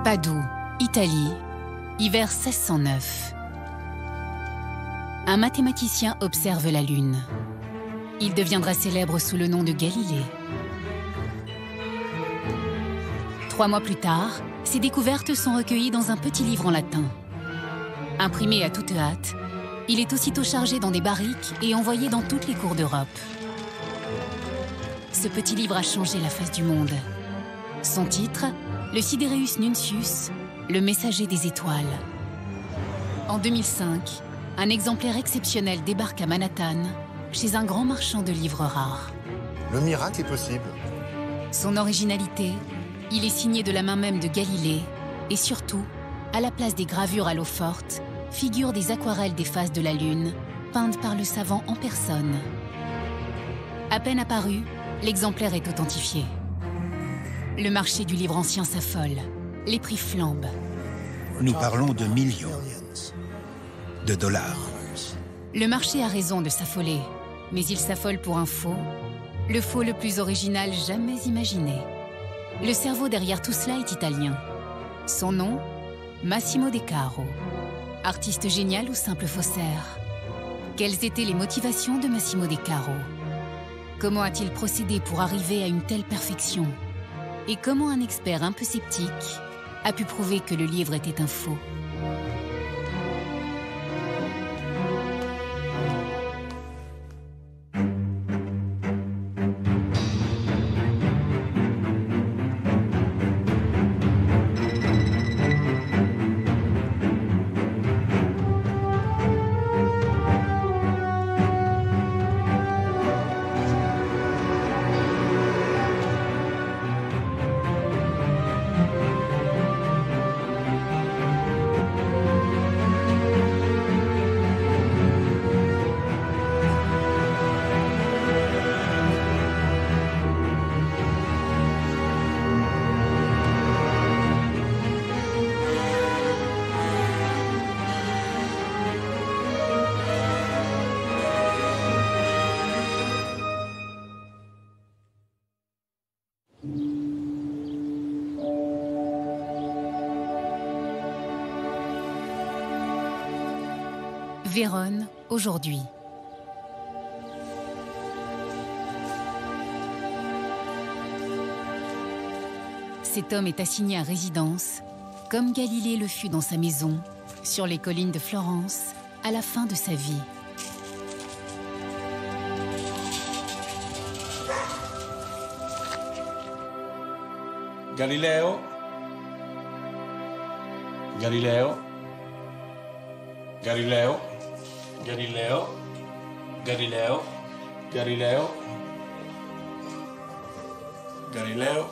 Padoue, Italie, hiver 1609. Un mathématicien observe la Lune. Il deviendra célèbre sous le nom de Galilée. 3 mois plus tard, ses découvertes sont recueillies dans un petit livre en latin. Imprimé à toute hâte, il est aussitôt chargé dans des barriques et envoyé dans toutes les cours d'Europe. Ce petit livre a changé la face du monde. Son titre, le Sidereus Nuncius, le messager des étoiles. En 2005, un exemplaire exceptionnel débarque à Manhattan, chez un grand marchand de livres rares. Le miracle est possible. Son originalité, il est signé de la main même de Galilée, et surtout, à la place des gravures à l'eau forte, figurent des aquarelles des faces de la Lune, peintes par le savant en personne. À peine apparu, l'exemplaire est authentifié. Le marché du livre ancien s'affole, les prix flambent. Nous parlons de millions de dollars. Le marché a raison de s'affoler, mais il s'affole pour un faux, le faux le plus original jamais imaginé. Le cerveau derrière tout cela est italien. Son nom, Massimo De Caro. Artiste génial ou simple faussaire? Quelles étaient les motivations de Massimo De Caro? Comment a-t-il procédé pour arriver à une telle perfection? Et comment un expert un peu sceptique a pu prouver que le livre était un faux? Vérone, aujourd'hui. Cet homme est assigné à résidence, comme Galilée le fut dans sa maison, sur les collines de Florence, à la fin de sa vie. Galileo, Galileo, Galileo, Galileo, Galileo, Galileo, Galileo,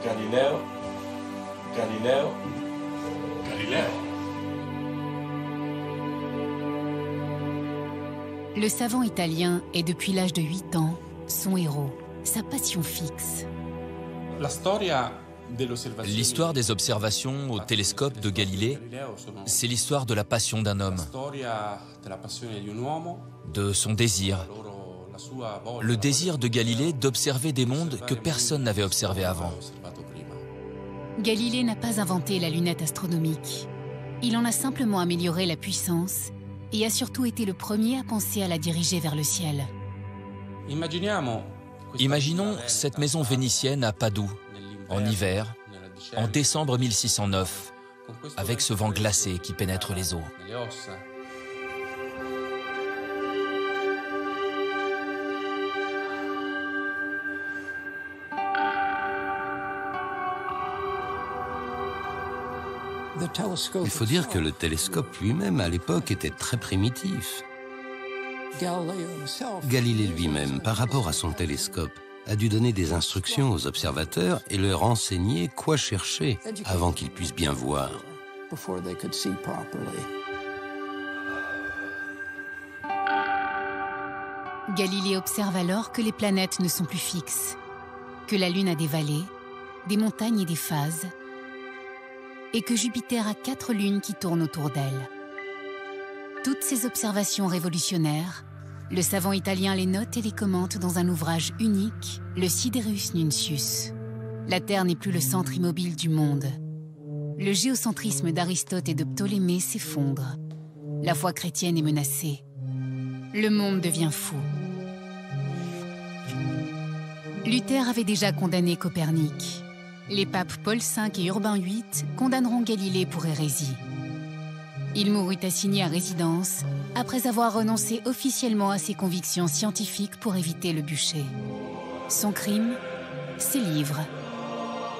Galileo, Galileo, Galileo. Le savant italien est depuis l'âge de 8 ans son héros, sa passion fixe. L'histoire des observations au télescope de Galilée, c'est l'histoire de la passion d'un homme, de son désir. Le désir de Galilée d'observer des mondes que personne n'avait observés avant. Galilée n'a pas inventé la lunette astronomique. Il en a simplement amélioré la puissance et a surtout été le premier à penser à la diriger vers le ciel. Imaginons cette maison vénitienne à Padoue, en hiver, en décembre 1609, avec ce vent glacé qui pénètre les eaux. Il faut dire que le télescope lui-même, à l'époque, était très primitif. Galilée lui-même, par rapport à son télescope, a dû donner des instructions aux observateurs et leur enseigner quoi chercher avant qu'ils puissent bien voir. Galilée observe alors que les planètes ne sont plus fixes, que la Lune a des vallées, des montagnes et des phases, et que Jupiter a 4 lunes qui tournent autour d'elle. Toutes ces observations révolutionnaires, le savant italien les note et les commente dans un ouvrage unique, le Sidereus Nuncius. La Terre n'est plus le centre immobile du monde. Le géocentrisme d'Aristote et de Ptolémée s'effondre. La foi chrétienne est menacée. Le monde devient fou. Luther avait déjà condamné Copernic. Les papes Paul V et Urbain VIII condamneront Galilée pour hérésie. Il mourut assigné à résidence après avoir renoncé officiellement à ses convictions scientifiques pour éviter le bûcher. Son crime, ses livres.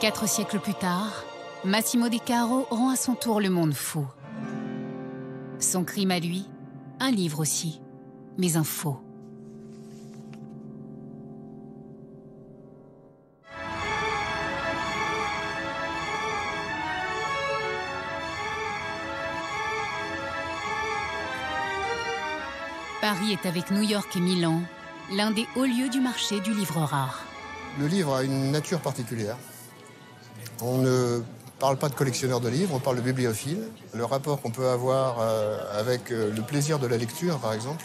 4 siècles plus tard, Massimo De Caro rend à son tour le monde fou. Son crime à lui, un livre aussi, mais un faux. Paris est avec New York et Milan, l'un des hauts lieux du marché du livre rare. Le livre a une nature particulière. On ne parle pas de collectionneur de livres, on parle de bibliophile. Le rapport qu'on peut avoir avec le plaisir de la lecture, par exemple,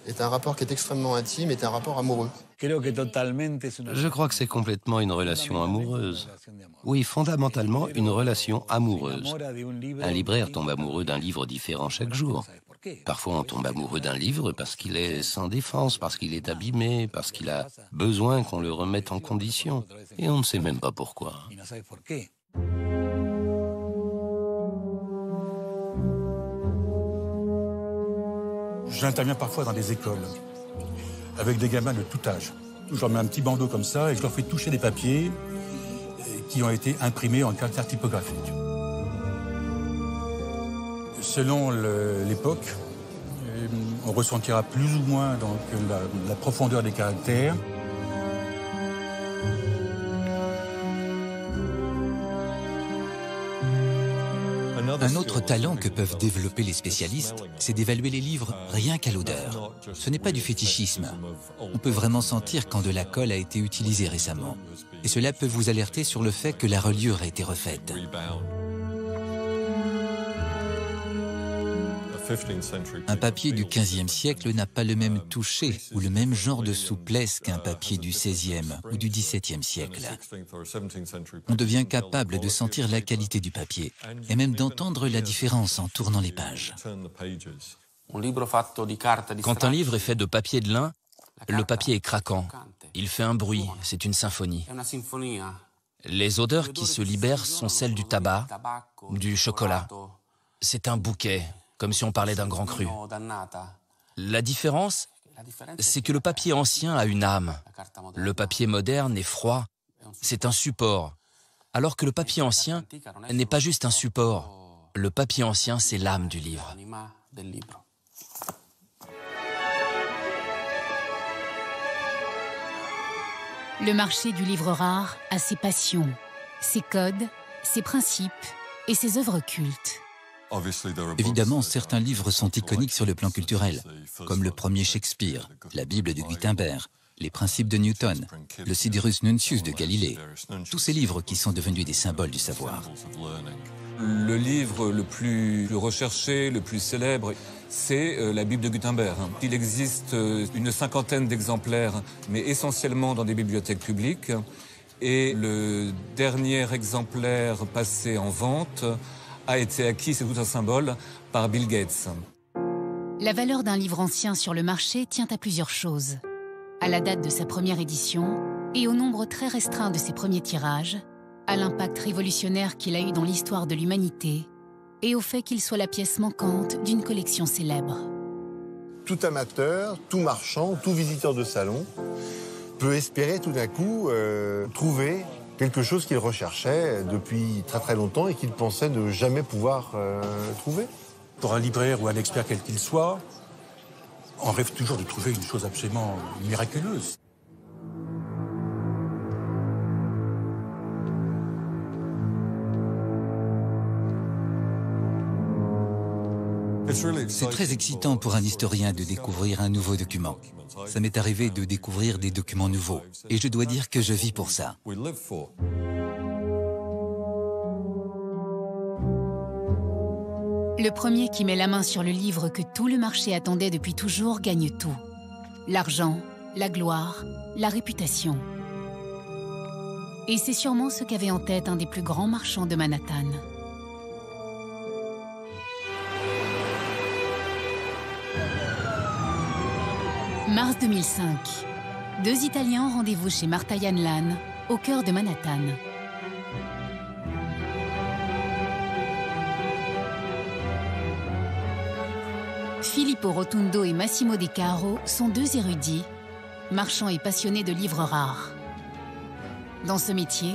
est un rapport qui est extrêmement intime, est un rapport amoureux. Je crois que c'est complètement une relation amoureuse. Oui, fondamentalement, une relation amoureuse. Un libraire tombe amoureux d'un livre différent chaque jour. Parfois, on tombe amoureux d'un livre parce qu'il est sans défense, parce qu'il est abîmé, parce qu'il a besoin qu'on le remette en condition. Et on ne sait même pas pourquoi. J'interviens parfois dans des écoles avec des gamins de tout âge. Je leur mets un petit bandeau comme ça et je leur fais toucher des papiers qui ont été imprimés en caractère typographique. Selon l'époque, on ressentira plus ou moins donc, la profondeur des caractères. Un autre talent que peuvent développer les spécialistes, c'est d'évaluer les livres rien qu'à l'odeur. Ce n'est pas du fétichisme. On peut vraiment sentir quand de la colle a été utilisée récemment. Et cela peut vous alerter sur le fait que la reliure a été refaite. Un papier du XVe siècle n'a pas le même toucher ou le même genre de souplesse qu'un papier du XVIe ou du XVIIe siècle. On devient capable de sentir la qualité du papier et même d'entendre la différence en tournant les pages. Quand un livre est fait de papier de lin, le papier est craquant. Il fait un bruit, c'est une symphonie. Les odeurs qui se libèrent sont celles du tabac, du chocolat. C'est un bouquet, comme si on parlait d'un grand cru. La différence, c'est que le papier ancien a une âme. Le papier moderne est froid, c'est un support. Alors que le papier ancien n'est pas juste un support. Le papier ancien, c'est l'âme du livre. Le marché du livre rare a ses passions, ses codes, ses principes et ses œuvres cultes. Évidemment, certains livres sont iconiques sur le plan culturel, comme le premier Shakespeare, la Bible de Gutenberg, les Principes de Newton, le Siderus Nuncius de Galilée, tous ces livres qui sont devenus des symboles du savoir. Le livre le plus recherché, le plus célèbre, c'est la Bible de Gutenberg. Il existe une 50aine d'exemplaires, mais essentiellement dans des bibliothèques publiques. Et le dernier exemplaire passé en vente a été acquis, c'est tout un symbole, par Bill Gates. La valeur d'un livre ancien sur le marché tient à plusieurs choses. À la date de sa première édition et au nombre très restreint de ses premiers tirages, à l'impact révolutionnaire qu'il a eu dans l'histoire de l'humanité et au fait qu'il soit la pièce manquante d'une collection célèbre. Tout amateur, tout marchand, tout visiteur de salon peut espérer tout d'un coup trouver quelque chose qu'il recherchait depuis très très longtemps et qu'il pensait ne jamais pouvoir trouver. Pour un libraire ou un expert quel qu'il soit, on rêve toujours de trouver une chose absolument miraculeuse. C'est très excitant pour un historien de découvrir un nouveau document. Ça m'est arrivé de découvrir des documents nouveaux. Et je dois dire que je vis pour ça. Le premier qui met la main sur le livre que tout le marché attendait depuis toujours gagne tout. L'argent, la gloire, la réputation. Et c'est sûrement ce qu'avait en tête un des plus grands marchands de Manhattan. Mars 2005. Deux Italiens ont rendez-vous chez Martha Janlan, au cœur de Manhattan. Filippo Rotundo et Massimo De Caro sont deux érudits, marchands et passionnés de livres rares. Dans ce métier,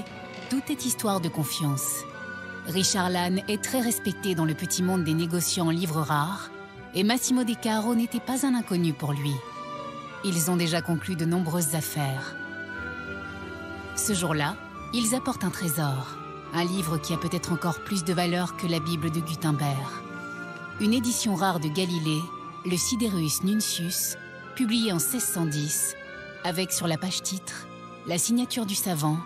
tout est histoire de confiance. Richard Lannes est très respecté dans le petit monde des négociants en livres rares et Massimo De Caro n'était pas un inconnu pour lui. Ils ont déjà conclu de nombreuses affaires. Ce jour-là, ils apportent un trésor, un livre qui a peut-être encore plus de valeur que la Bible de Gutenberg. Une édition rare de Galilée, le Siderus Nuncius, publiée en 1610, avec sur la page titre, la signature du savant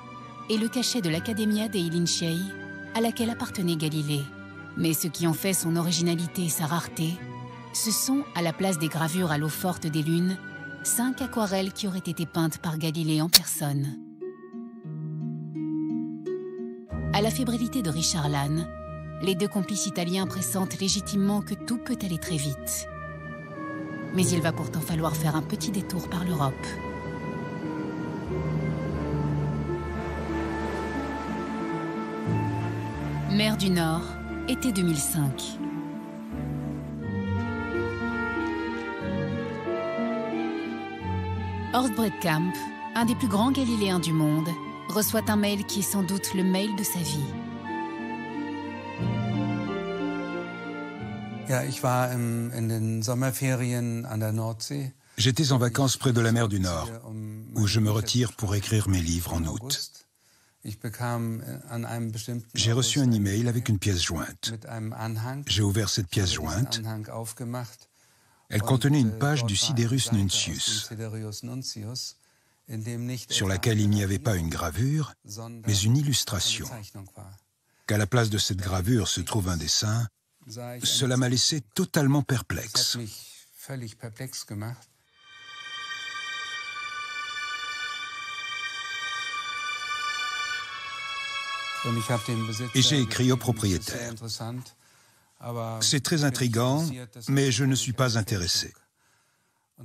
et le cachet de l'Accademia dei Lincei, à laquelle appartenait Galilée. Mais ce qui en fait son originalité et sa rareté, ce sont, à la place des gravures à l'eau forte des lunes, 5 aquarelles qui auraient été peintes par Galilée en personne. À la fébrilité de Richard Lannes, les deux complices italiens pressentent légitimement que tout peut aller très vite. Mais il va pourtant falloir faire un petit détour par l'Europe. Mer du Nord, été 2005. Horst Bredkamp, un des plus grands Galiléens du monde, reçoit un mail qui est sans doute le mail de sa vie. J'étais en vacances près de la mer du Nord, où je me retire pour écrire mes livres en août. J'ai reçu un email avec une pièce jointe. J'ai ouvert cette pièce jointe. Elle contenait une page du Siderus Nuncius, sur laquelle il n'y avait pas une gravure, mais une illustration. Qu'à la place de cette gravure se trouve un dessin, cela m'a laissé totalement perplexe. Et j'ai écrit au propriétaire. C'est très intriguant, mais je ne suis pas intéressé.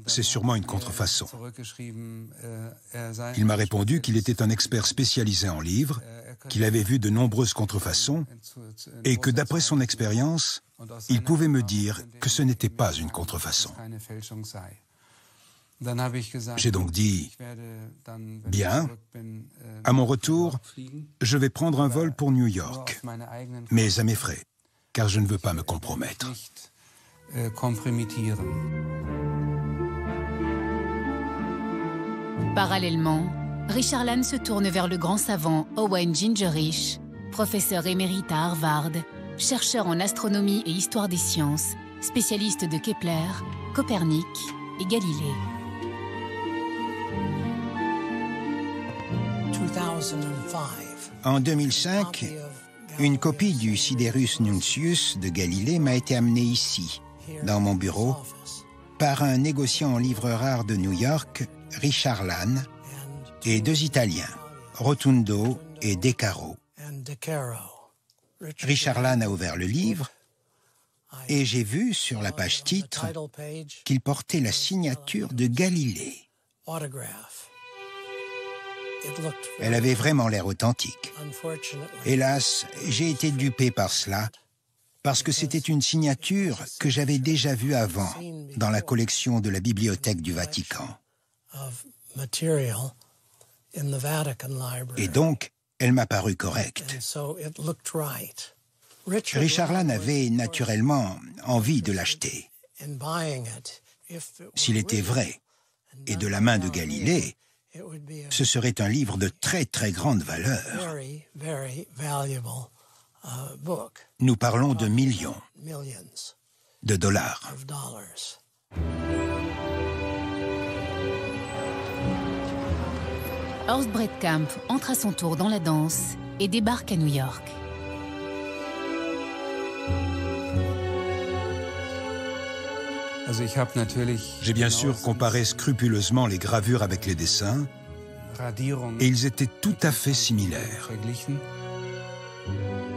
C'est sûrement une contrefaçon. Il m'a répondu qu'il était un expert spécialisé en livres, qu'il avait vu de nombreuses contrefaçons et que d'après son expérience, il pouvait me dire que ce n'était pas une contrefaçon. J'ai donc dit, bien, à mon retour, je vais prendre un vol pour New York, mais à mes frais, car je ne veux pas me compromettre. Parallèlement, Richard Lannes se tourne vers le grand savant Owen Gingerich, professeur émérite à Harvard, chercheur en astronomie et histoire des sciences, spécialiste de Kepler, Copernic et Galilée. En 2005, une copie du Siderus Nuncius de Galilée m'a été amenée ici, dans mon bureau, par un négociant en livres rares de New York, Richard Lannes, et deux Italiens, Rotundo et De Caro. Richard Lannes a ouvert le livre et j'ai vu sur la page titre qu'il portait la signature de Galilée. Elle avait vraiment l'air authentique. Hélas, j'ai été dupé par cela, parce que c'était une signature que j'avais déjà vue avant dans la collection de la Bibliothèque du Vatican. Et donc, elle m'a paru correcte. Richard Lannes avait naturellement envie de l'acheter. S'il était vrai, et de la main de Galilée, ce serait un livre de très très grande valeur. Nous parlons de millions de dollars. Horst Bredkamp entre à son tour dans la danse et débarque à New York. J'ai bien sûr comparé scrupuleusement les gravures avec les dessins et ils étaient tout à fait similaires.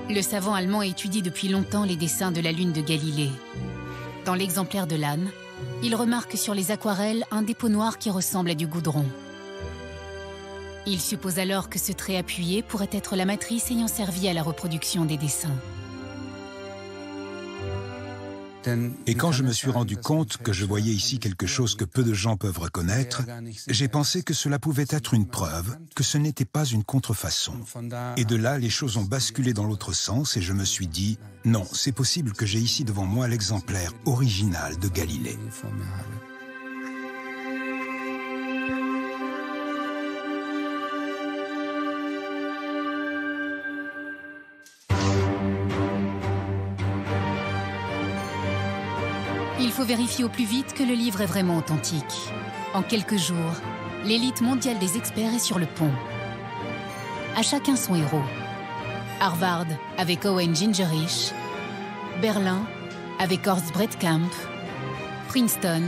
Le savant allemand étudie depuis longtemps les dessins de la lune de Galilée. Dans l'exemplaire de l'âne, il remarque sur les aquarelles un dépôt noir qui ressemble à du goudron. Il suppose alors que ce trait appuyé pourrait être la matrice ayant servi à la reproduction des dessins. Et quand je me suis rendu compte que je voyais ici quelque chose que peu de gens peuvent reconnaître, j'ai pensé que cela pouvait être une preuve que ce n'était pas une contrefaçon. Et de là, les choses ont basculé dans l'autre sens et je me suis dit, non, c'est possible que j'ai ici devant moi l'exemplaire original de Galilée. Il faut vérifier au plus vite que le livre est vraiment authentique. En quelques jours, l'élite mondiale des experts est sur le pont. À chacun son héros. Harvard avec Owen Gingerich, Berlin avec Horst Bredkamp, Princeton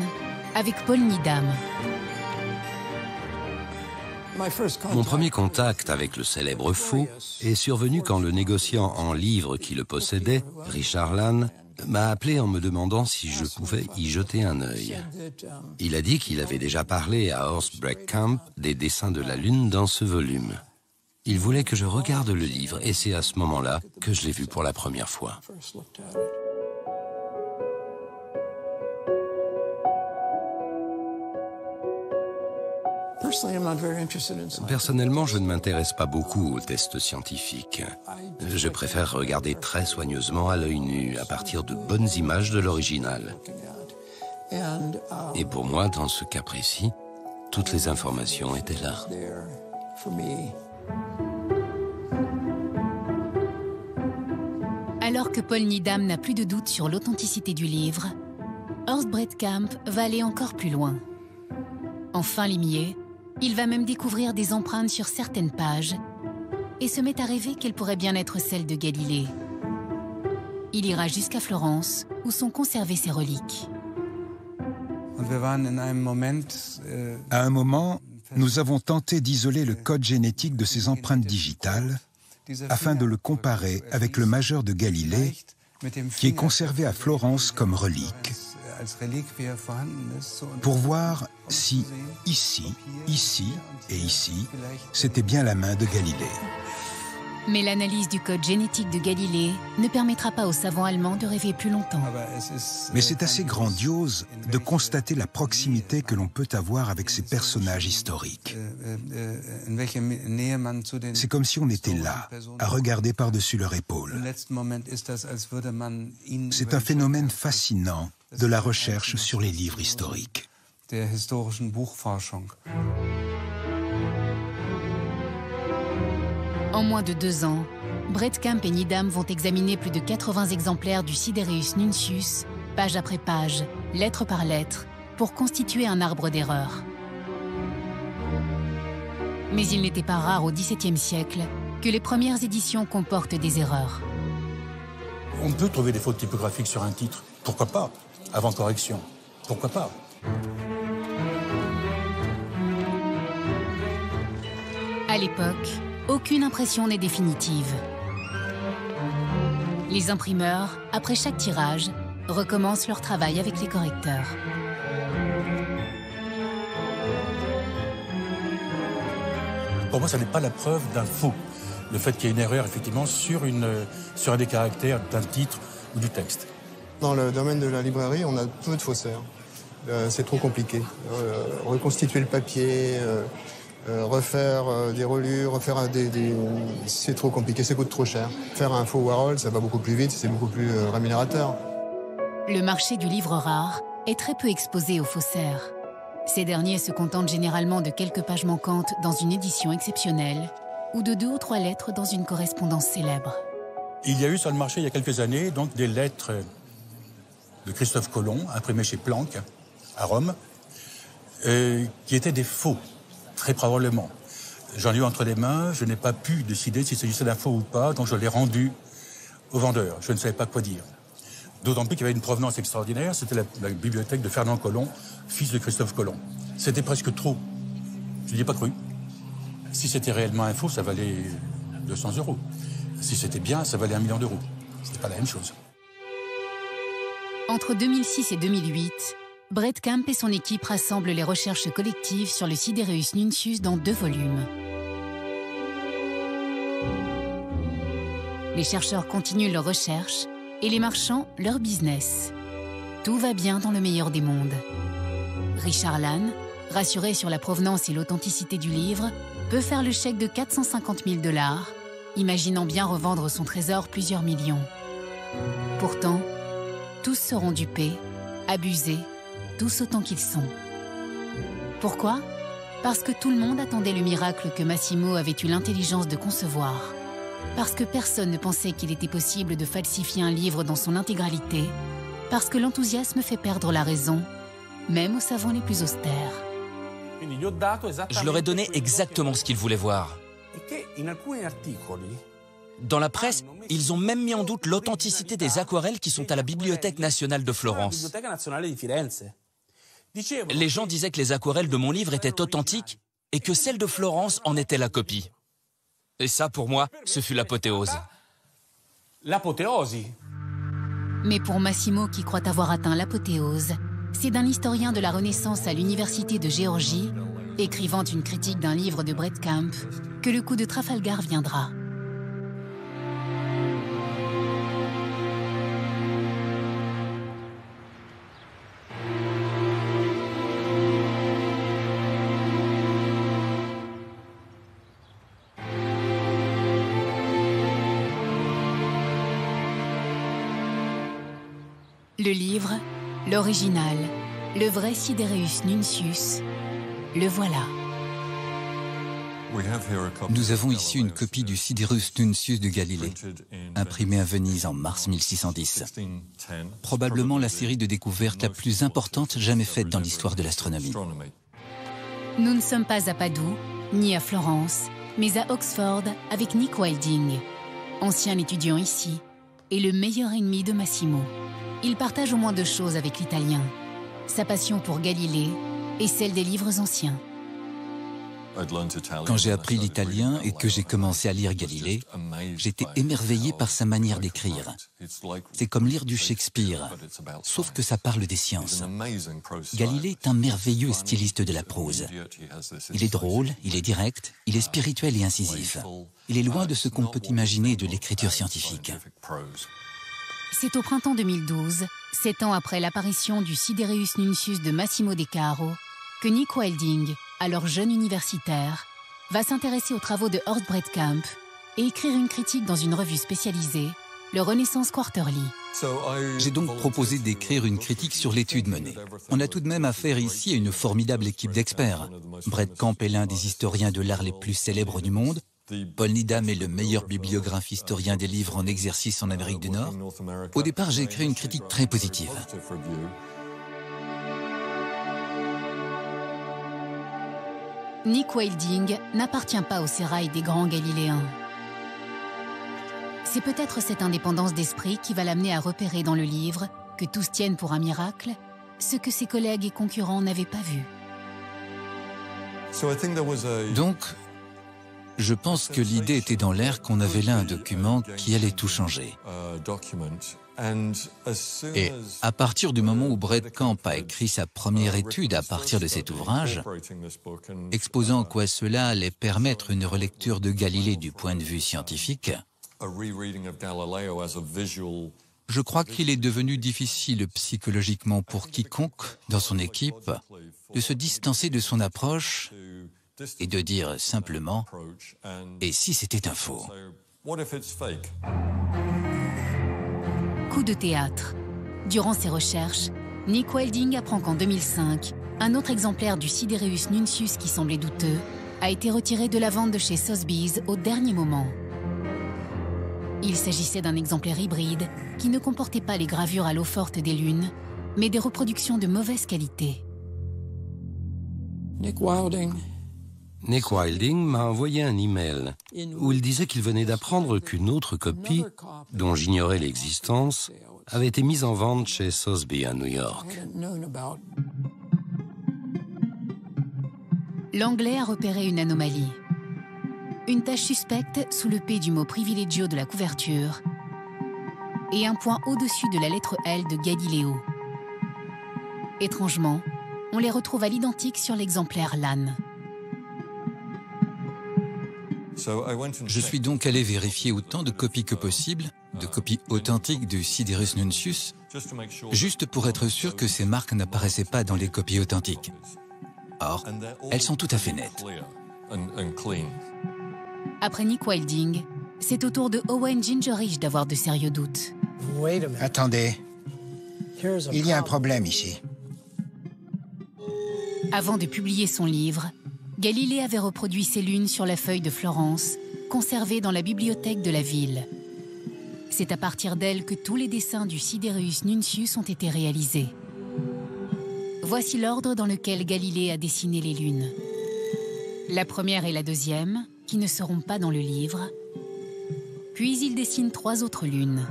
avec Paul Needham. Mon premier contact avec le célèbre faux est survenu quand le négociant en livres qui le possédait, Richard Lann, m'a appelé en me demandant si je pouvais y jeter un œil. Il a dit qu'il avait déjà parlé à Horst Bredkamp des dessins de la Lune dans ce volume. Il voulait que je regarde le livre et c'est à ce moment-là que je l'ai vu pour la première fois. Personnellement, je ne m'intéresse pas beaucoup aux tests scientifiques. Je préfère regarder très soigneusement à l'œil nu, à partir de bonnes images de l'original. Et pour moi, dans ce cas précis, toutes les informations étaient là. Alors que Paul Needham n'a plus de doute sur l'authenticité du livre, Horst Bredkamp va aller encore plus loin. Enfin limier, il va même découvrir des empreintes sur certaines pages et se met à rêver qu'elles pourraient bien être celles de Galilée. Il ira jusqu'à Florence, où sont conservées ses reliques. À un moment, nous avons tenté d'isoler le code génétique de ces empreintes digitales afin de le comparer avec le majeur de Galilée, qui est conservé à Florence comme relique, pour voir si ici, ici et ici, c'était bien la main de Galilée. Mais l'analyse du code génétique de Galilée ne permettra pas aux savants allemands de rêver plus longtemps. Mais c'est assez grandiose de constater la proximité que l'on peut avoir avec ces personnages historiques. C'est comme si on était là, à regarder par-dessus leur épaule. C'est un phénomène fascinant de la recherche sur les livres historiques. En moins de 2 ans, Bredkamp et Needham vont examiner plus de 80 exemplaires du Sidereus Nuncius, page après page, lettre par lettre, pour constituer un arbre d'erreurs. Mais il n'était pas rare au XVIIe siècle que les premières éditions comportent des erreurs. On peut trouver des fautes typographiques sur un titre, pourquoi pas, avant correction, pourquoi pas. À l'époque, aucune impression n'est définitive. Les imprimeurs, après chaque tirage, recommencent leur travail avec les correcteurs. Pour moi, ça n'est pas la preuve d'un faux. Le fait qu'il y ait une erreur, effectivement, sur un des caractères d'un titre ou du texte. Dans le domaine de la librairie, on a peu de faussaires. C'est trop compliqué. Reconstituer le papier, refaire des relus, c'est trop compliqué, ça coûte trop cher. Faire un faux Warhol, ça va beaucoup plus vite, c'est beaucoup plus rémunérateur. Le marché du livre rare est très peu exposé aux faussaires. Ces derniers se contentent généralement de quelques pages manquantes dans une édition exceptionnelle ou de 2 ou 3 lettres dans une correspondance célèbre. Il y a eu sur le marché il y a quelques années donc des lettres de Christophe Colomb, imprimées chez Planck, à Rome, qui étaient des faux. Très probablement. J'en ai eu entre les mains, je n'ai pas pu décider s'il s'agissait d'un faux ou pas, donc je l'ai rendu au vendeur. Je ne savais pas quoi dire. D'autant plus qu'il y avait une provenance extraordinaire, c'était la bibliothèque de Fernand Colomb, fils de Christophe Colomb. C'était presque trop. Je n'y ai pas cru. Si c'était réellement un faux, ça valait 200 €. Si c'était bien, ça valait 1 million d'euros. C'était pas la même chose. Entre 2006 et 2008, Brett Camp et son équipe rassemblent les recherches collectives sur le Sidereus Nuncius dans 2 volumes. Les chercheurs continuent leurs recherches et les marchands leur business. Tout va bien dans le meilleur des mondes. Richard Lann, rassuré sur la provenance et l'authenticité du livre, peut faire le chèque de 450 000 $, imaginant bien revendre son trésor plusieurs millions. Pourtant, tous seront dupés, abusés, tous autant qu'ils sont. Pourquoi? Parce que tout le monde attendait le miracle que Massimo avait eu l'intelligence de concevoir. Parce que personne ne pensait qu'il était possible de falsifier un livre dans son intégralité. Parce que l'enthousiasme fait perdre la raison, même aux savants les plus austères. Je leur ai donné exactement ce qu'ils voulaient voir. Dans la presse, ils ont même mis en doute l'authenticité des aquarelles qui sont à la Bibliothèque nationale de Florence. Les gens disaient que les aquarelles de mon livre étaient authentiques et que celles de Florence en étaient la copie. Et ça, pour moi, ce fut l'apothéose. Mais pour Massimo, qui croit avoir atteint l'apothéose, c'est d'un historien de la Renaissance à l'Université de Géorgie, écrivant une critique d'un livre de Brett Camp, que le coup de Trafalgar viendra. Le livre, l'original, le vrai Sidereus Nuncius, le voilà. Nous avons ici une copie du Sidereus Nuncius de Galilée, imprimée à Venise en mars 1610. Probablement la série de découvertes la plus importante jamais faite dans l'histoire de l'astronomie. Nous ne sommes pas à Padoue, ni à Florence, mais à Oxford avec Nick Wilding, ancien étudiant ici, et le meilleur ennemi de Massimo. Il partage au moins 2 choses avec l'Italien, sa passion pour Galilée et celle des livres anciens. Quand j'ai appris l'italien et que j'ai commencé à lire Galilée, j'étais émerveillé par sa manière d'écrire. C'est comme lire du Shakespeare, sauf que ça parle des sciences. Galilée est un merveilleux styliste de la prose. Il est drôle, il est direct, il est spirituel et incisif. Il est loin de ce qu'on peut imaginer de l'écriture scientifique. C'est au printemps 2012, 7 ans après l'apparition du Sidereus Nuncius de Massimo De Caro, que Nick Wilding, alors jeune universitaire, va s'intéresser aux travaux de Horst Brett Camp et écrire une critique dans une revue spécialisée, le Renaissance Quarterly. J'ai donc proposé d'écrire une critique sur l'étude menée. On a tout de même affaire ici à une formidable équipe d'experts. Brett Camp est l'un des historiens de l'art les plus célèbres du monde. Paul Needham est le meilleur bibliographe historien des livres en exercice en Amérique du Nord. Au départ, j'ai écrit une critique très positive. Nick Wilding n'appartient pas au sérail des grands Galiléens. C'est peut-être cette indépendance d'esprit qui va l'amener à repérer dans le livre, que tous tiennent pour un miracle, ce que ses collègues et concurrents n'avaient pas vu. Donc, je pense que l'idée était dans l'air qu'on avait là un document qui allait tout changer. Et à partir du moment où Brett Camp a écrit sa première étude à partir de cet ouvrage, exposant en quoi cela allait permettre une relecture de Galilée du point de vue scientifique, je crois qu'il est devenu difficile psychologiquement pour quiconque dans son équipe de se distancer de son approche et de dire simplement « Et si c'était un faux ?» Coup de théâtre. Durant ses recherches, Nick Wilding apprend qu'en 2005, un autre exemplaire du Sidereus Nuncius qui semblait douteux a été retiré de la vente de chez Sotheby's au dernier moment. Il s'agissait d'un exemplaire hybride qui ne comportait pas les gravures à l'eau forte des lunes, mais des reproductions de mauvaise qualité. Nick Wilding m'a envoyé un email où il disait qu'il venait d'apprendre qu'une autre copie, dont j'ignorais l'existence, avait été mise en vente chez Sotheby's à New York. L'Anglais a repéré une anomalie. une tache suspecte sous le P du mot privilegio de la couverture et un point au-dessus de la lettre L de Galileo. Étrangement, on les retrouve à l'identique sur l'exemplaire Lannes. Je suis donc allé vérifier autant de copies que possible, de copies authentiques du Siderus Nuncius, juste pour être sûr que ces marques n'apparaissaient pas dans les copies authentiques. Or, elles sont tout à fait nettes. Après Nick Wilding, c'est au tour de Owen Gingerich d'avoir de sérieux doutes. Attendez, il y a un problème ici. Avant de publier son livre, Galilée avait reproduit ces lunes sur la feuille de Florence, conservée dans la bibliothèque de la ville. C'est à partir d'elle que tous les dessins du Siderus Nuncius ont été réalisés. Voici l'ordre dans lequel Galilée a dessiné les lunes. La première et la deuxième, qui ne seront pas dans le livre. Puis il dessine 3 autres lunes.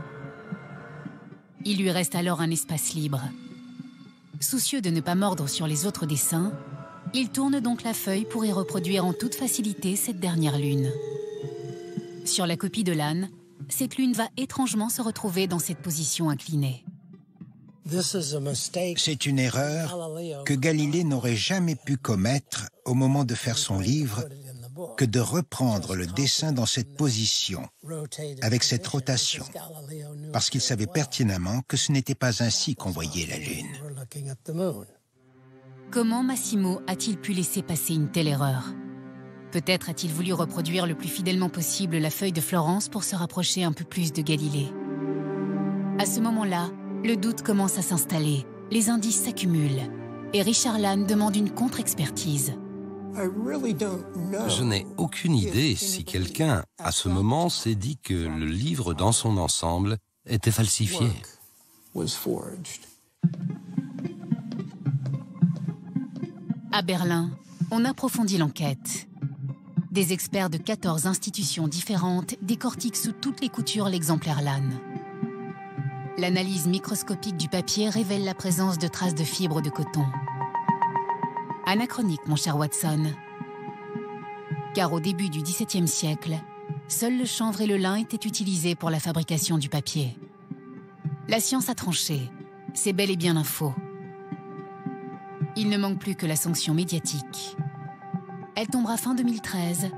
Il lui reste alors un espace libre. Soucieux de ne pas mordre sur les autres dessins, il tourne donc la feuille pour y reproduire en toute facilité cette dernière lune. Sur la copie de Lannes, cette lune va étrangement se retrouver dans cette position inclinée. C'est une erreur que Galilée n'aurait jamais pu commettre au moment de faire son livre que de reprendre le dessin dans cette position, avec cette rotation, parce qu'il savait pertinemment que ce n'était pas ainsi qu'on voyait la Lune. Comment Massimo a-t-il pu laisser passer une telle erreur? Peut-être a-t-il voulu reproduire le plus fidèlement possible la feuille de Florence pour se rapprocher un peu plus de Galilée. À ce moment-là, le doute commence à s'installer, les indices s'accumulent, et Richard Lannes demande une contre-expertise. Je n'ai aucune idée si quelqu'un, à ce moment, s'est dit que le livre dans son ensemble était falsifié. À Berlin, on approfondit l'enquête. Des experts de 14 institutions différentes décortiquent sous toutes les coutures l'exemplaire Lannes. L'analyse microscopique du papier révèle la présence de traces de fibres de coton. Anachronique, mon cher Watson. Car au début du XVIIe siècle, seuls le chanvre et le lin étaient utilisés pour la fabrication du papier. La science a tranché. C'est bel et bien un faux. Il ne manque plus que la sanction médiatique. Elle tombera fin 2013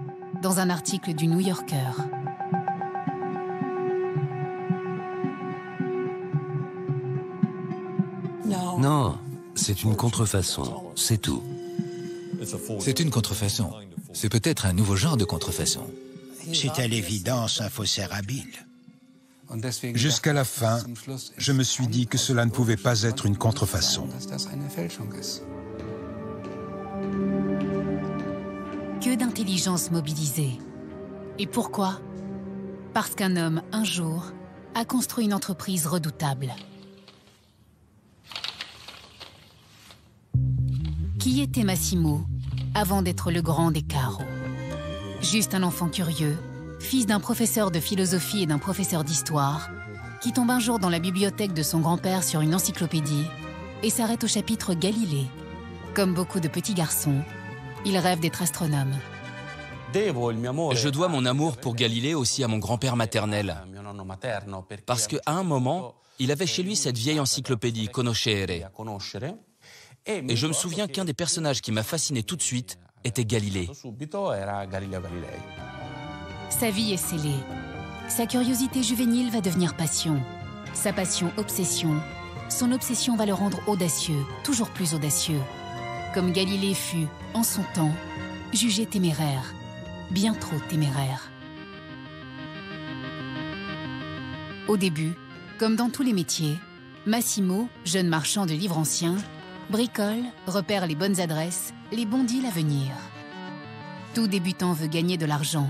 dans un article du New Yorker. Non, c'est une contrefaçon, c'est tout. C'est une contrefaçon. C'est peut-être un nouveau genre de contrefaçon. C'est à l'évidence un faussaire habile. Jusqu'à la fin, je me suis dit que cela ne pouvait pas être une contrefaçon. Que d'intelligence mobilisée. Et pourquoi? Parce qu'un homme, un jour, a construit une entreprise redoutable. Qui était Massimo avant d'être le grand des carreaux? Juste un enfant curieux, fils d'un professeur de philosophie et d'un professeur d'histoire, qui tombe un jour dans la bibliothèque de son grand-père sur une encyclopédie et s'arrête au chapitre Galilée. Comme beaucoup de petits garçons, il rêve d'être astronome. Je dois mon amour pour Galilée aussi à mon grand-père maternel. Parce qu'à un moment, il avait chez lui cette vieille encyclopédie Conoscere. Et je me souviens qu'un des personnages qui m'a fasciné tout de suite était Galilée. Sa vie est scellée. Sa curiosité juvénile va devenir passion. Sa passion, obsession. Son obsession va le rendre audacieux, toujours plus audacieux. Comme Galilée fut, en son temps, jugé téméraire. Bien trop téméraire. Au début, comme dans tous les métiers, Massimo, jeune marchand de livres anciens, bricole, repère les bonnes adresses, les bons deals à venir. Tout débutant veut gagner de l'argent,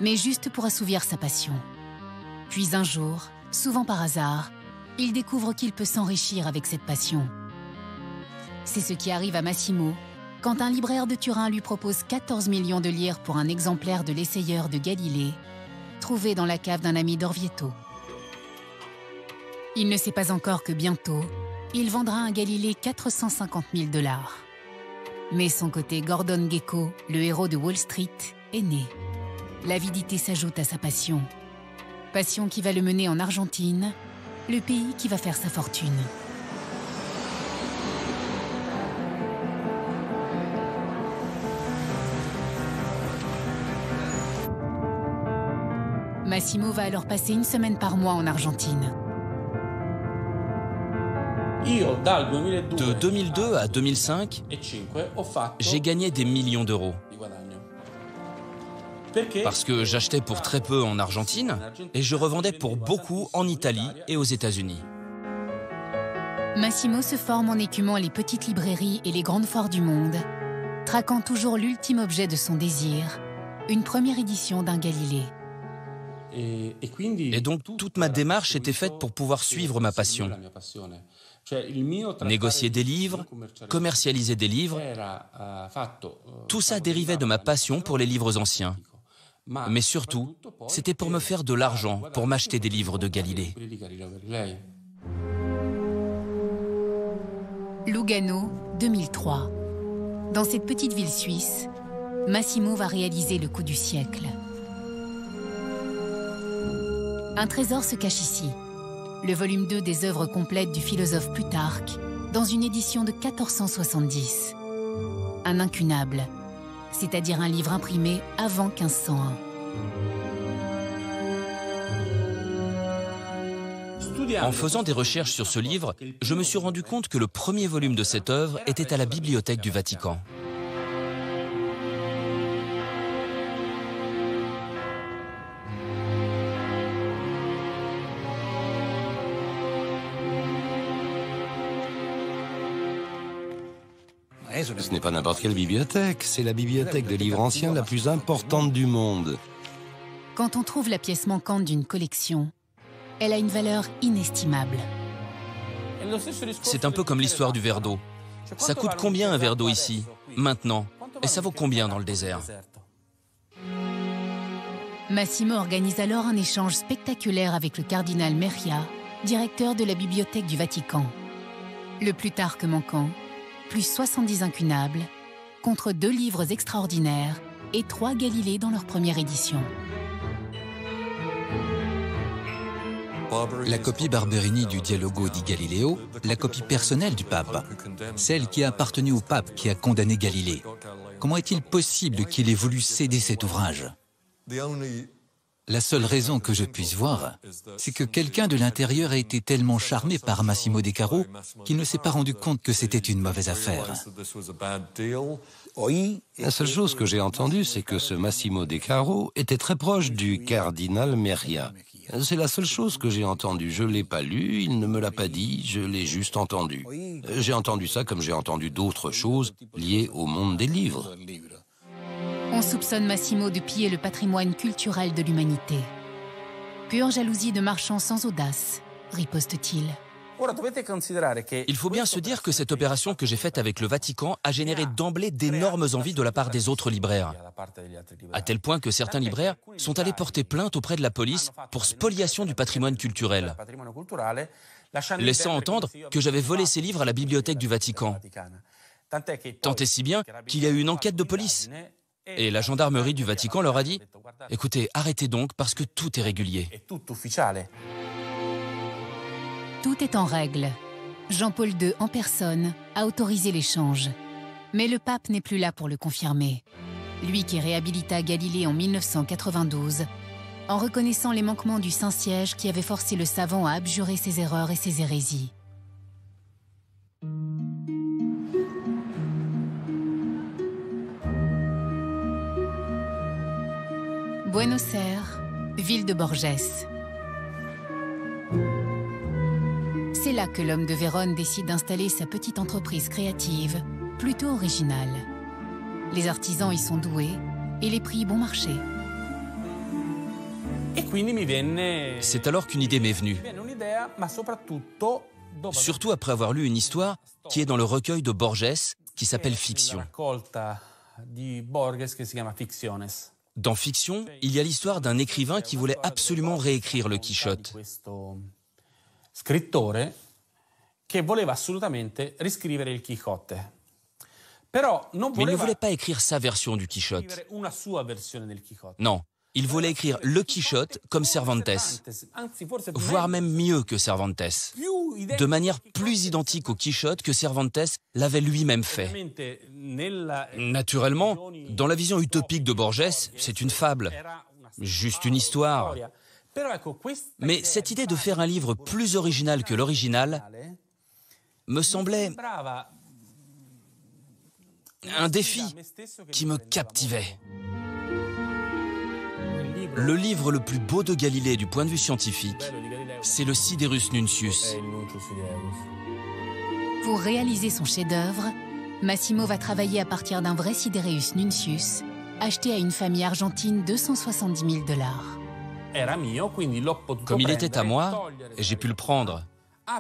mais juste pour assouvir sa passion. Puis un jour, souvent par hasard, il découvre qu'il peut s'enrichir avec cette passion. C'est ce qui arrive à Massimo quand un libraire de Turin lui propose 14 millions de lire pour un exemplaire de l'essayeur de Galilée, trouvé dans la cave d'un ami d'Orvieto. Il ne sait pas encore que bientôt, il vendra à Galilée 450 000 $. Mais son côté Gordon Gekko, le héros de Wall Street, est né. l'avidité s'ajoute à sa passion. Passion qui va le mener en Argentine, le pays qui va faire sa fortune. Massimo va alors passer une semaine par mois en Argentine. De 2002 à 2005, j'ai gagné des millions d'euros. Parce que j'achetais pour très peu en Argentine et je revendais pour beaucoup en Italie et aux États-Unis. Massimo se forme en écumant les petites librairies et les grandes foires du monde, traquant toujours l'ultime objet de son désir, une première édition d'un Galilée. Et donc toute ma démarche était faite pour pouvoir suivre ma passion. Négocier des livres, commercialiser des livres, tout ça dérivait de ma passion pour les livres anciens. Mais surtout, c'était pour me faire de l'argent, pour m'acheter des livres de Galilée. Lugano, 2003. Dans cette petite ville suisse, Massimo va réaliser le coup du siècle. Un trésor se cache ici, le volume 2 des œuvres complètes du philosophe Plutarque, dans une édition de 1470. Un incunable, c'est-à-dire un livre imprimé avant 1501. En faisant des recherches sur ce livre, je me suis rendu compte que le premier volume de cette œuvre était à la Bibliothèque du Vatican. Ce n'est pas n'importe quelle bibliothèque, c'est la bibliothèque de livres anciens la plus importante du monde. Quand on trouve la pièce manquante d'une collection, elle a une valeur inestimable. C'est un peu comme l'histoire du verre d'eau. Ça coûte combien un verre d'eau ici, maintenant? Et ça vaut combien dans le désert? Massimo organise alors un échange spectaculaire avec le cardinal Meria, directeur de la Bibliothèque du Vatican. Le Plutarque manquant, plus 70 incunables, contre 2 livres extraordinaires et 3 Galilées dans leur première édition. La copie Barberini du Dialogo di Galileo, la copie personnelle du pape, celle qui a appartenu au pape qui a condamné Galilée. Comment est-il possible qu'il ait voulu céder cet ouvrage? La seule raison que je puisse voir, c'est que quelqu'un de l'intérieur a été tellement charmé par Massimo De Caro qu'il ne s'est pas rendu compte que c'était une mauvaise affaire. La seule chose que j'ai entendue, c'est que ce Massimo De Caro était très proche du cardinal Meria. C'est la seule chose que j'ai entendue. Je ne l'ai pas lu, il ne me l'a pas dit, je l'ai juste entendu. J'ai entendu ça comme j'ai entendu d'autres choses liées au monde des livres. On soupçonne Massimo de piller le patrimoine culturel de l'humanité. Pure jalousie de marchand sans audace, riposte-t-il. Il faut bien se dire que cette opération que j'ai faite avec le Vatican a généré d'emblée d'énormes envies de la part des autres libraires. À tel point que certains libraires sont allés porter plainte auprès de la police pour spoliation du patrimoine culturel, laissant entendre que j'avais volé ces livres à la Bibliothèque du Vatican. Tant et si bien qu'il y a eu une enquête de police. Et la gendarmerie du Vatican leur a dit « Écoutez, arrêtez donc parce que tout est régulier. » Tout est en règle. Jean-Paul II en personne a autorisé l'échange. Mais le pape n'est plus là pour le confirmer. Lui qui réhabilita Galilée en 1992, en reconnaissant les manquements du Saint-Siège qui avait forcé le savant à abjurer ses erreurs et ses hérésies. Buenos Aires, ville de Borges. C'est là que l'homme de Vérone décide d'installer sa petite entreprise créative, plutôt originale. Les artisans y sont doués et les prix bon marché. C'est alors qu'une idée m'est venue. Surtout après avoir lu une histoire qui est dans le recueil de Borges qui s'appelle Fiction. Dans Fiction, il y a l'histoire d'un écrivain qui voulait absolument réécrire le Quichotte. Mais il ne voulait pas écrire sa version du Quichotte. Non, Il voulait écrire le Quichotte comme Cervantes, voire même mieux que Cervantes, de manière plus identique au Quichotte que Cervantes l'avait lui-même fait. Naturellement, dans la vision utopique de Borges, c'est une fable, juste une histoire. Mais cette idée de faire un livre plus original que l'original me semblait un défi qui me captivait. Le livre le plus beau de Galilée du point de vue scientifique, c'est le Siderus Nuncius. Pour réaliser son chef-d'œuvre, Massimo va travailler à partir d'un vrai Sidereus Nuncius, acheté à une famille argentine 270 000 $. Comme il était à moi, j'ai pu le prendre,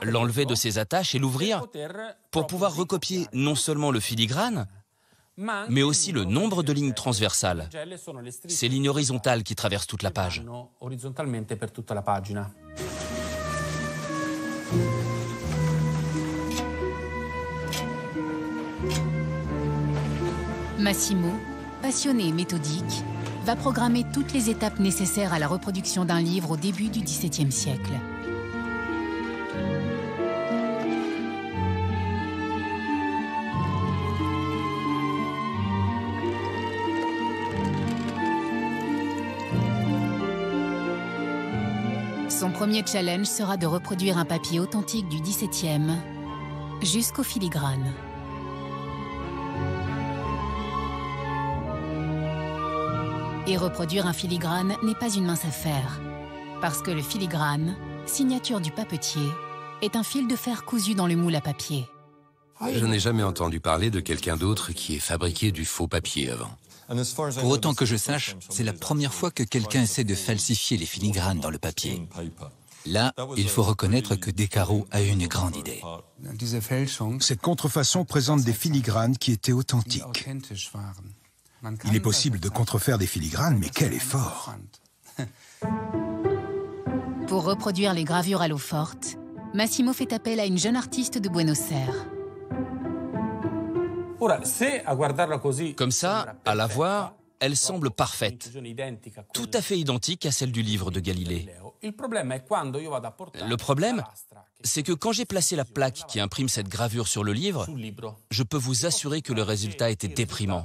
l'enlever de ses attaches et l'ouvrir pour pouvoir recopier non seulement le filigrane, mais aussi le nombre de lignes transversales. Ces lignes horizontales qui traversent toute la page. Massimo, passionné et méthodique, va programmer toutes les étapes nécessaires à la reproduction d'un livre au début du XVIIe siècle. Son premier challenge sera de reproduire un papier authentique du XVIIe jusqu'au filigrane. Et reproduire un filigrane n'est pas une mince affaire, parce que le filigrane, signature du papetier, est un fil de fer cousu dans le moule à papier. Je n'ai jamais entendu parler de quelqu'un d'autre qui ait fabriqué du faux papier avant. Pour autant que je sache, c'est la première fois que quelqu'un essaie de falsifier les filigranes dans le papier. Là, il faut reconnaître que Descarreaux a eu une grande idée. Cette contrefaçon présente des filigranes qui étaient authentiques. Il est possible de contrefaire des filigranes, mais quel effort! Pour reproduire les gravures à l'eau forte, Massimo fait appel à une jeune artiste de Buenos Aires. Comme ça, à la voir, elle semble parfaite, tout à fait identique à celle du livre de Galilée. Le problème, c'est que quand j'ai placé la plaque qui imprime cette gravure sur le livre, je peux vous assurer que le résultat était déprimant.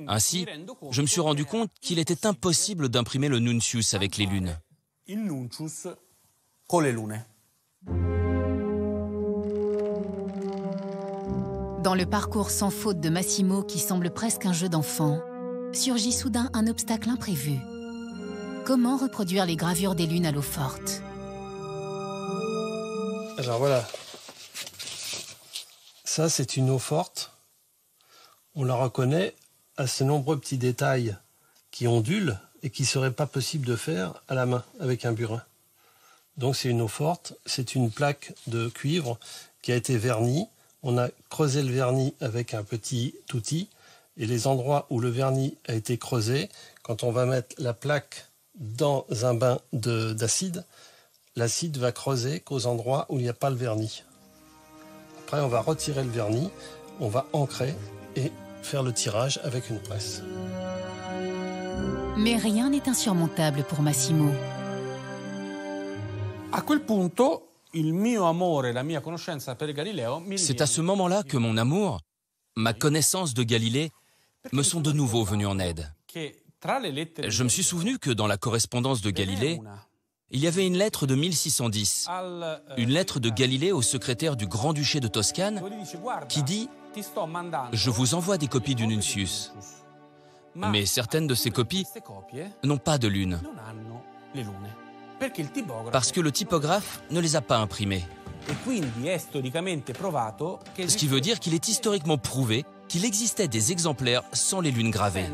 Ainsi, je me suis rendu compte qu'il était impossible d'imprimer le Nuncius avec les lunes. Dans le parcours sans faute de Massimo, qui semble presque un jeu d'enfant, surgit soudain un obstacle imprévu. Comment reproduire les gravures des lunes à l'eau forte? Alors voilà, ça c'est une eau forte. On la reconnaît à ces nombreux petits détails qui ondulent et qui ne seraient pas possible de faire à la main avec un burin. Donc c'est une eau forte, c'est une plaque de cuivre qui a été vernie. On a creusé le vernis avec un petit outil et les endroits où le vernis a été creusé, quand on va mettre la plaque dans un bain d'acide, l'acide va creuser qu'aux endroits où il n'y a pas le vernis. Après, on va retirer le vernis, on va ancrer et faire le tirage avec une presse. Mais rien n'est insurmontable pour Massimo. C'est à ce moment-là que mon amour, ma connaissance de Galilée, me sont de nouveau venus en aide. Je me suis souvenu que dans la correspondance de Galilée, il y avait une lettre de 1610, une lettre de Galilée au secrétaire du Grand-Duché de Toscane, qui dit « Je vous envoie des copies du Nuncius, mais certaines de ces copies n'ont pas de lune, parce que le typographe ne les a pas imprimées. » Ce qui veut dire qu'il est historiquement prouvé qu'il existait des exemplaires sans les lunes gravées.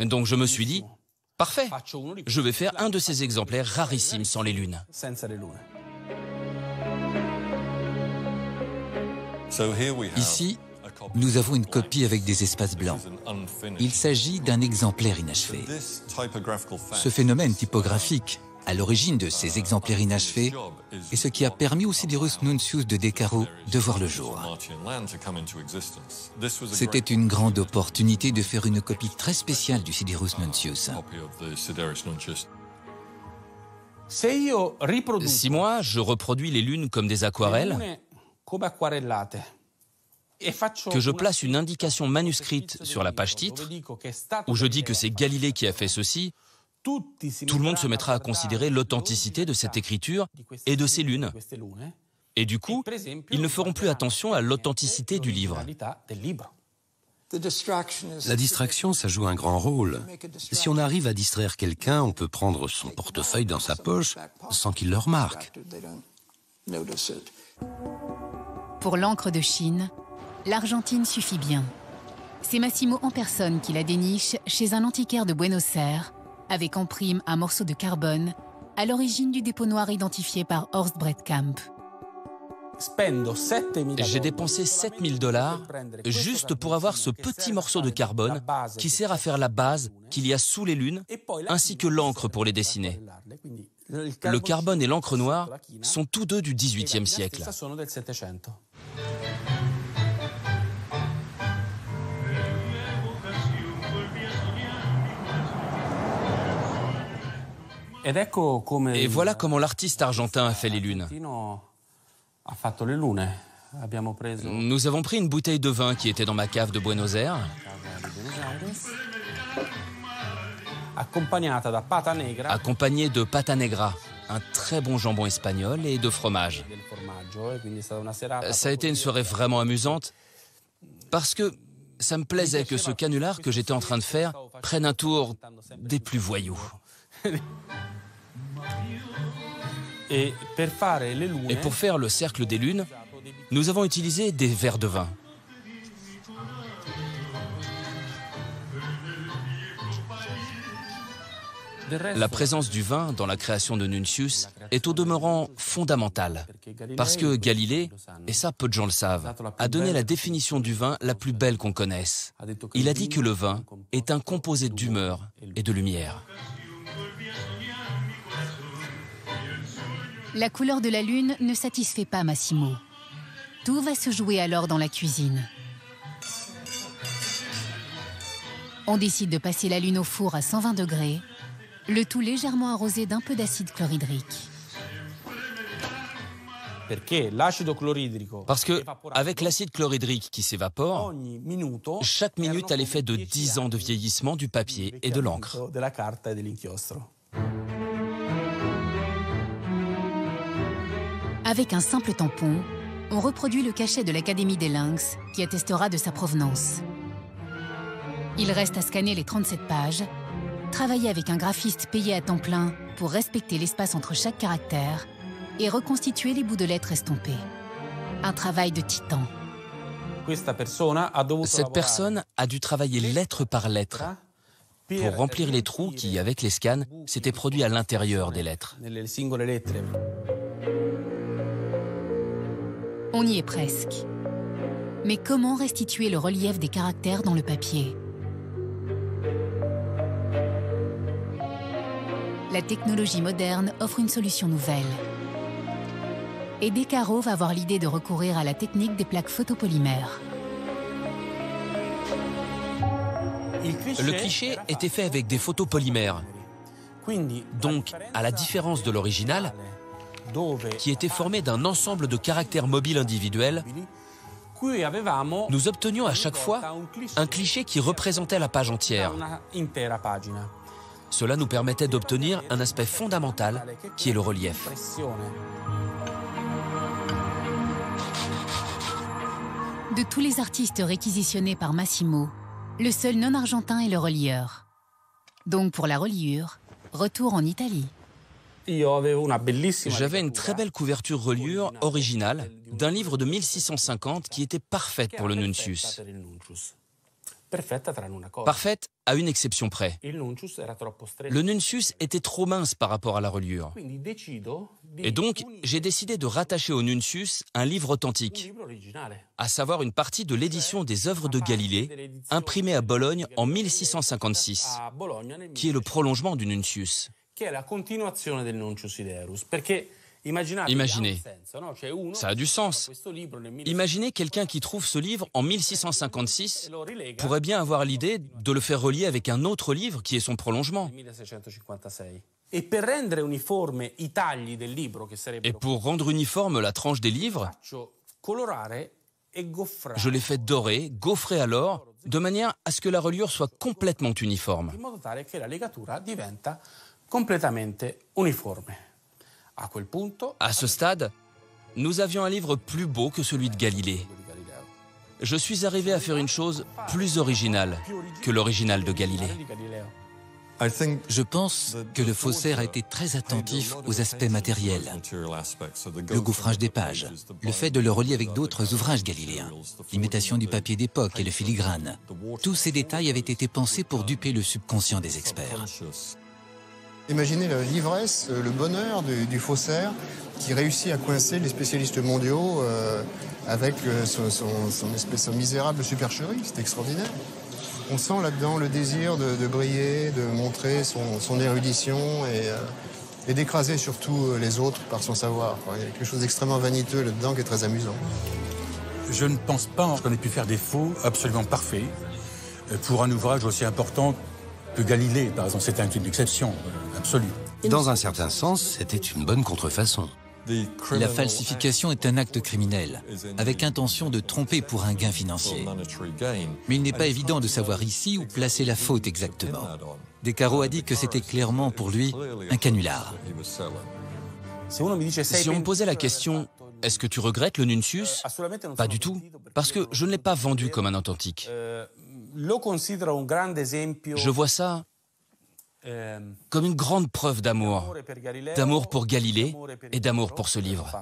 Donc je me suis dit, parfait, je vais faire un de ces exemplaires rarissimes sans les lunes. Ici, nous avons une copie avec des espaces blancs. Il s'agit d'un exemplaire inachevé. Ce phénomène typographique à l'origine de ces exemplaires inachevés et ce qui a permis au Siderus Nuncius de De Caro de voir le jour. C'était une grande opportunité de faire une copie très spéciale du Siderus Nuncius. Si moi, je reproduis les lunes comme des aquarelles, que je place une indication manuscrite sur la page titre, où je dis que c'est Galilée qui a fait ceci, tout le monde se mettra à considérer l'authenticité de cette écriture et de ces lunes. Et du coup, ils ne feront plus attention à l'authenticité du livre. La distraction, ça joue un grand rôle. Si on arrive à distraire quelqu'un, on peut prendre son portefeuille dans sa poche sans qu'il le remarque. Pour l'encre de Chine, l'Argentine suffit bien. C'est Massimo en personne qui la déniche chez un antiquaire de Buenos Aires, avec en prime un morceau de carbone, à l'origine du dépôt noir identifié par Horst Bredkamp. J'ai dépensé 7 000 $ juste pour avoir ce petit morceau de carbone qui sert à faire la base qu'il y a sous les lunes, ainsi que l'encre pour les dessiner. Le carbone et l'encre noire sont tous deux du XVIIIe siècle. Et voilà comment l'artiste argentin a fait les lunes. Nous avons pris une bouteille de vin qui était dans ma cave de Buenos Aires, accompagnée de pata negra, un très bon jambon espagnol et de fromage. Ça a été une soirée vraiment amusante parce que ça me plaisait que ce canular que j'étais en train de faire prenne un tour des plus voyous. Et pour faire le cercle des lunes, nous avons utilisé des verres de vin. La présence du vin dans la création de Nuncius est au demeurant fondamentale, parce que Galilée, et ça peu de gens le savent, a donné la définition du vin la plus belle qu'on connaisse. Il a dit que le vin est un composé d'humeur et de lumière. La couleur de la lune ne satisfait pas Massimo. Tout va se jouer alors dans la cuisine. On décide de passer la lune au four à 120 degrés, le tout légèrement arrosé d'un peu d'acide chlorhydrique. Parce que, avec l'acide chlorhydrique qui s'évapore, chaque minute a l'effet de 10 ans de vieillissement du papier et de l'encre. Avec un simple tampon, on reproduit le cachet de l'Académie des Lynx qui attestera de sa provenance. Il reste à scanner les 37 pages, travailler avec un graphiste payé à temps plein pour respecter l'espace entre chaque caractère et reconstituer les bouts de lettres estampées. Un travail de titan. Cette personne a dû travailler lettre par lettre pour remplir les trous qui, avec les scans, s'étaient produits à l'intérieur des lettres. On y est presque. Mais comment restituer le relief des caractères dans le papier? La technologie moderne offre une solution nouvelle. Et De Caro va avoir l'idée de recourir à la technique des plaques photopolymères. Le cliché était fait avec des photopolymères. Donc, à la différence de l'original, qui était formé d'un ensemble de caractères mobiles individuels, nous obtenions à chaque fois un cliché qui représentait la page entière. Cela nous permettait d'obtenir un aspect fondamental qui est le relief. De tous les artistes réquisitionnés par Massimo, le seul non-argentin est le relieur. Donc pour la reliure, retour en Italie. J'avais une très belle couverture reliure originale d'un livre de 1650 qui était parfaite pour le Nuncius. Parfaite à une exception près. Le Nuncius était trop mince par rapport à la reliure. Et donc, j'ai décidé de rattacher au Nuncius un livre authentique, à savoir une partie de l'édition des œuvres de Galilée, imprimée à Bologne en 1656, qui est le prolongement du Nuncius. Imaginez, ça a du sens. Imaginez quelqu'un qui trouve ce livre en 1656 pourrait bien avoir l'idée de le faire relier avec un autre livre qui est son prolongement. Et pour rendre uniforme la tranche des livres, je l'ai fait dorer, gaufrer alors, de manière à ce que la reliure soit complètement uniforme. À ce stade, nous avions un livre plus beau que celui de Galilée. Je suis arrivé à faire une chose plus originale que l'original de Galilée. Je pense que le faussaire a été très attentif aux aspects matériels. Le gaufrage des pages, le fait de le relier avec d'autres ouvrages galiléens, l'imitation du papier d'époque et le filigrane. Tous ces détails avaient été pensés pour duper le subconscient des experts. Imaginez la l'ivresse, le bonheur du faussaire qui réussit à coincer les spécialistes mondiaux avec son misérable supercherie. C'est extraordinaire. On sent là-dedans le désir de briller, de montrer son érudition et d'écraser surtout les autres par son savoir. Il y a quelque chose d'extrêmement vaniteux là-dedans qui est très amusant. Je ne pense pas qu'on ait pu faire des faux absolument parfaits pour un ouvrage aussi important que Galilée, par exemple. C'était une exception absolue. Dans un certain sens, c'était une bonne contrefaçon. La falsification est un acte criminel, avec intention de tromper pour un gain financier. Mais il n'est pas évident de savoir ici où placer la faute exactement. Descarreaux a dit que c'était clairement pour lui un canular. Si on me posait la question « Est-ce que tu regrettes le Nuncius ?» Pas du tout, parce que je ne l'ai pas vendu comme un authentique. Je vois ça comme une grande preuve d'amour pour Galilée et d'amour pour ce livre.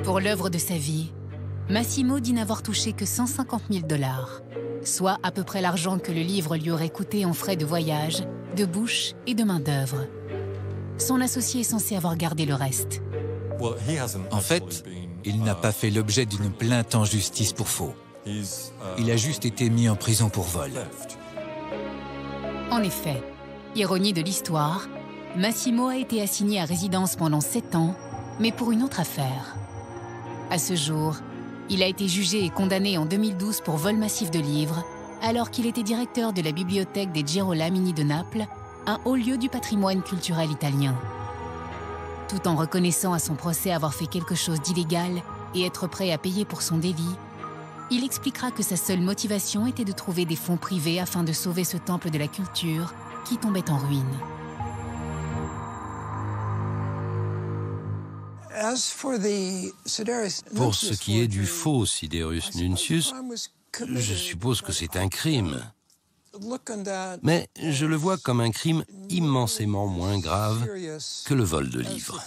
Pour l'œuvre de sa vie, Massimo dit n'avoir touché que 150 000 $, soit à peu près l'argent que le livre lui aurait coûté en frais de voyage, de bouche et de main-d'œuvre. Son associé est censé avoir gardé le reste. En fait, il n'a pas fait l'objet d'une plainte en justice pour faux. Il a juste été mis en prison pour vol. En effet, ironie de l'histoire, Massimo a été assigné à résidence pendant 7 ans, mais pour une autre affaire. À ce jour, il a été jugé et condamné en 2012 pour vol massif de livres, alors qu'il était directeur de la bibliothèque des Girolamini de Naples, un haut lieu du patrimoine culturel italien. Tout en reconnaissant à son procès avoir fait quelque chose d'illégal et être prêt à payer pour son délit, il expliquera que sa seule motivation était de trouver des fonds privés afin de sauver ce temple de la culture qui tombait en ruine. Pour ce qui est du faux Siderus Nuncius, je suppose que c'est un crime. Mais je le vois comme un crime immensément moins grave que le vol de livres,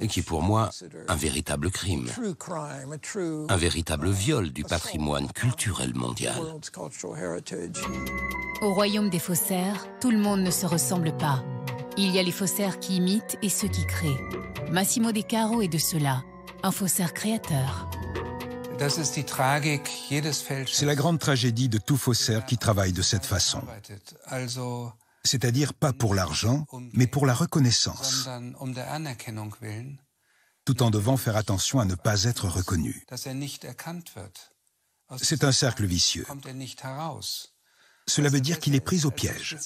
et qui est pour moi un véritable crime, un véritable viol du patrimoine culturel mondial. Au royaume des faussaires, tout le monde ne se ressemble pas. Il y a les faussaires qui imitent et ceux qui créent. Massimo Descarreaux est de ceux-là, un faussaire créateur. C'est la grande tragédie de tout faussaire qui travaille de cette façon. C'est-à-dire pas pour l'argent, mais pour la reconnaissance, tout en devant faire attention à ne pas être reconnu. C'est un cercle vicieux. Cela veut dire qu'il est pris au piège.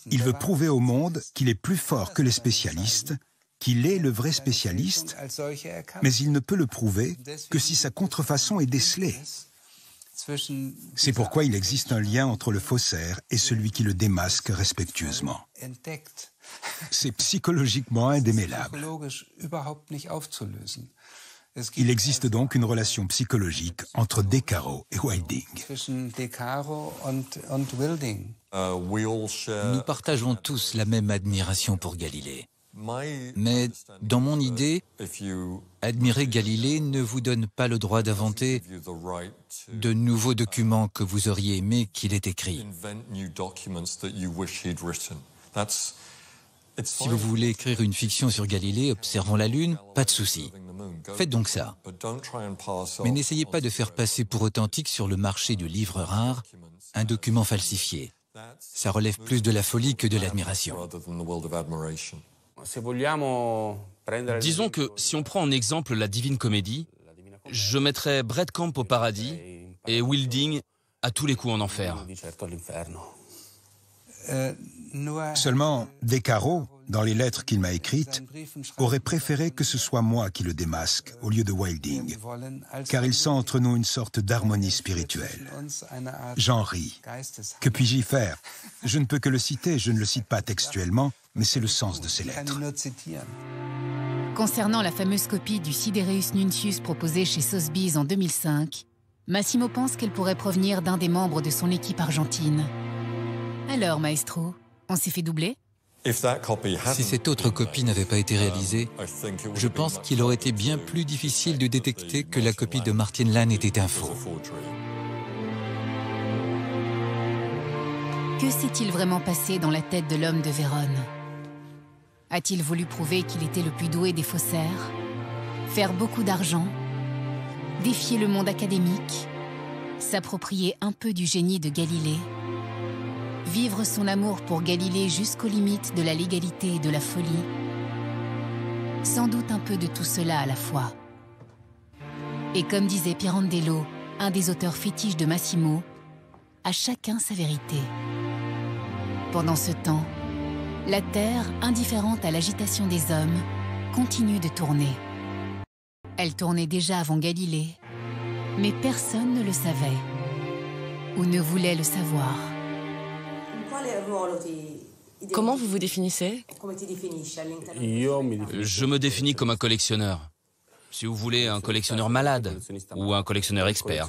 Il veut prouver au monde qu'il est plus fort que les spécialistes, qu'il est le vrai spécialiste, mais il ne peut le prouver que si sa contrefaçon est décelée. C'est pourquoi il existe un lien entre le faussaire et celui qui le démasque respectueusement. C'est psychologiquement indémêlable. Il existe donc une relation psychologique entre Descarreaux et Wilding. Nous partageons tous la même admiration pour Galilée. Mais dans mon idée, admirer Galilée ne vous donne pas le droit d'inventer de nouveaux documents que vous auriez aimé qu'il ait écrits. Si vous voulez écrire une fiction sur Galilée observant la Lune, pas de souci. Faites donc ça. Mais n'essayez pas de faire passer pour authentique sur le marché du livre rare un document falsifié. Ça relève plus de la folie que de l'admiration. Disons que si on prend en exemple la Divine Comédie, je mettrais Brett Camp au paradis et Wilding à tous les coups en enfer. Seulement, Descarreaux, dans les lettres qu'il m'a écrites, aurait préféré que ce soit moi qui le démasque au lieu de Wilding, car il sent entre nous une sorte d'harmonie spirituelle. J'en ris. Que puis-je y faire? Je ne peux que le citer, je ne le cite pas textuellement, mais c'est le sens de ces lettres. Concernant la fameuse copie du Sidereus Nuncius proposée chez Sotheby's en 2005, Massimo pense qu'elle pourrait provenir d'un des membres de son équipe argentine. Alors, maestro, on s'est fait doubler? Si cette autre copie n'avait pas été réalisée, je pense qu'il aurait été bien plus difficile de détecter que la copie de Martin Land était un faux. Que s'est-il vraiment passé dans la tête de l'homme de Vérone? A-t-il voulu prouver qu'il était le plus doué des faussaires? Faire beaucoup d'argent? Défier le monde académique? S'approprier un peu du génie de Galilée? Vivre son amour pour Galilée jusqu'aux limites de la légalité et de la folie? Sans doute un peu de tout cela à la fois. Et comme disait Pirandello, un des auteurs fétiches de Massimo, à chacun sa vérité. Pendant ce temps, la Terre, indifférente à l'agitation des hommes, continue de tourner. Elle tournait déjà avant Galilée, mais personne ne le savait, ou ne voulait le savoir. Comment vous vous définissez? Je me définis comme un collectionneur. Si vous voulez, un collectionneur malade ou un collectionneur expert.